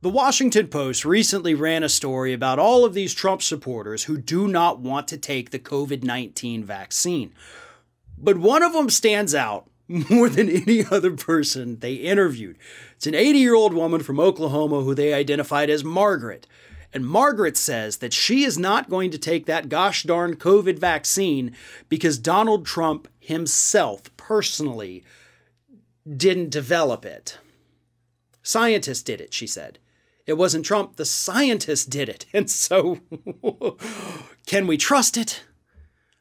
The Washington Post recently ran a story about all of these Trump supporters who do not want to take the COVID-19 vaccine. But one of them stands out more than any other person they interviewed. It's an 80-year-old woman from Oklahoma who they identified as Margaret. And Margaret says that she is not going to take that gosh darn COVID vaccine because Donald Trump himself personally didn't develop it. Scientists did it, she said. It wasn't Trump, the scientists did it. And so, can we trust it?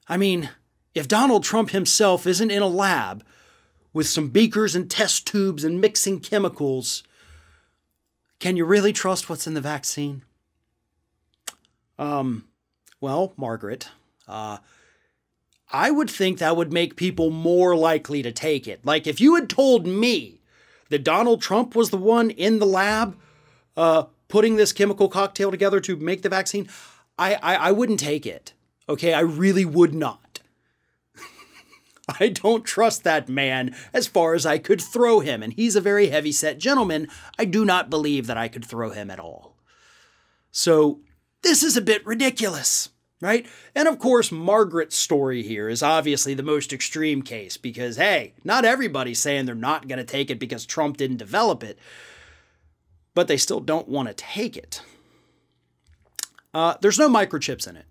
I mean, if Donald Trump himself isn't in a lab with some beakers and test tubes and mixing chemicals, can you really trust what's in the vaccine? Well, Margaret, I would think that would make people more likely to take it. Like if you had told me that Donald Trump was the one in the lab putting this chemical cocktail together to make the vaccine, I wouldn't take it. Okay, I really would not. I don't trust that man as far as I could throw him, and he's a very heavy-set gentleman. I do not believe that I could throw him at all. So this is a bit ridiculous, right? And of course, Margaret's story here is obviously the most extreme case because, hey, not everybody's saying they're not going to take it because Trump didn't develop it, but they still don't want to take it. There's no microchips in it.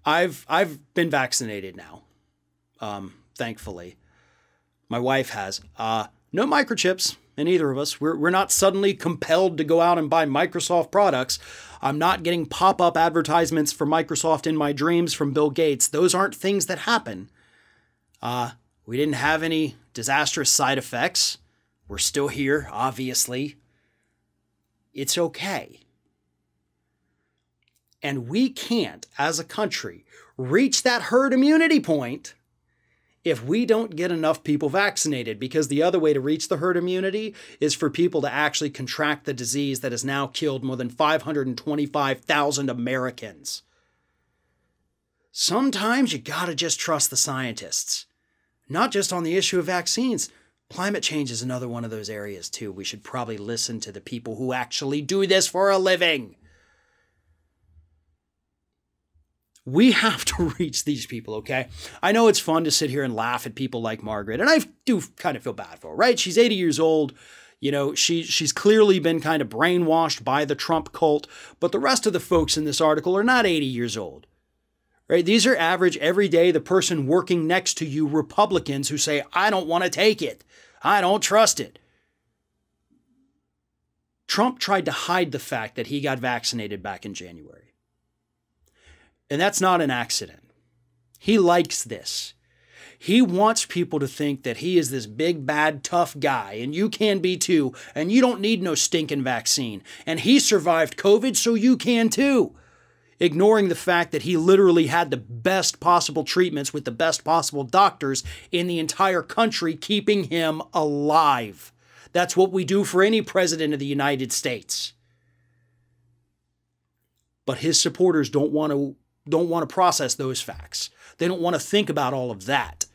I've been vaccinated now, thankfully. My wife has. No microchips in either of us. We're not suddenly compelled to go out and buy Microsoft products. I'm not getting pop-up advertisements for Microsoft in my dreams from Bill Gates. Those aren't things that happen. We didn't have any disastrous side effects. We're still here, obviously. It's okay. And we can't, as a country, reach that herd immunity point if we don't get enough people vaccinated, because the other way to reach the herd immunity is for people to actually contract the disease that has now killed more than 525,000 Americans. Sometimes you gotta just trust the scientists, not just on the issue of vaccines. Climate change is another one of those areas too. We should probably listen to the people who actually do this for a living. We have to reach these people, okay? I know it's fun to sit here and laugh at people like Margaret, and I do kind of feel bad for her, right? She's 80 years old. You know, she's clearly been kind of brainwashed by the Trump cult, but the rest of the folks in this article are not 80 years old, right? These are average, everyday, the person working next to you Republicans who say, I don't want to take it. I don't trust it. Trump tried to hide the fact that he got vaccinated back in January. And that's not an accident. He likes this. He wants people to think that he is this big, bad, tough guy, and you can be too, and you don't need no stinking vaccine. And he survived COVID, so you can too. Ignoring the fact that he literally had the best possible treatments with the best possible doctors in the entire country, keeping him alive. That's what we do for any president of the United States. But his supporters don't want to process those facts. They don't want to think about all of that,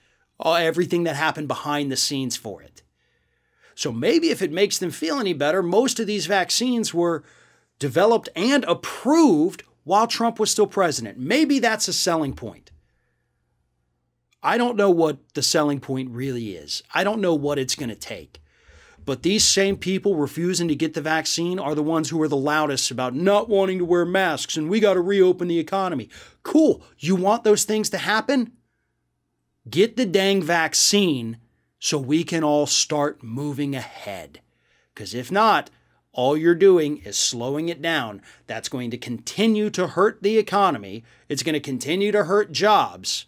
everything that happened behind the scenes for it. So maybe if it makes them feel any better, most of these vaccines were developed and approved while Trump was still president. Maybe that's a selling point. I don't know what the selling point really is. I don't know what it's going to take. But these same people refusing to get the vaccine are the ones who are the loudest about not wanting to wear masks and we got to reopen the economy. Cool. You want those things to happen? Get the dang vaccine so we can all start moving ahead. Because if not, all you're doing is slowing it down. That's going to continue to hurt the economy. It's going to continue to hurt jobs.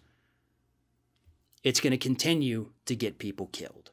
It's going to continue to get people killed.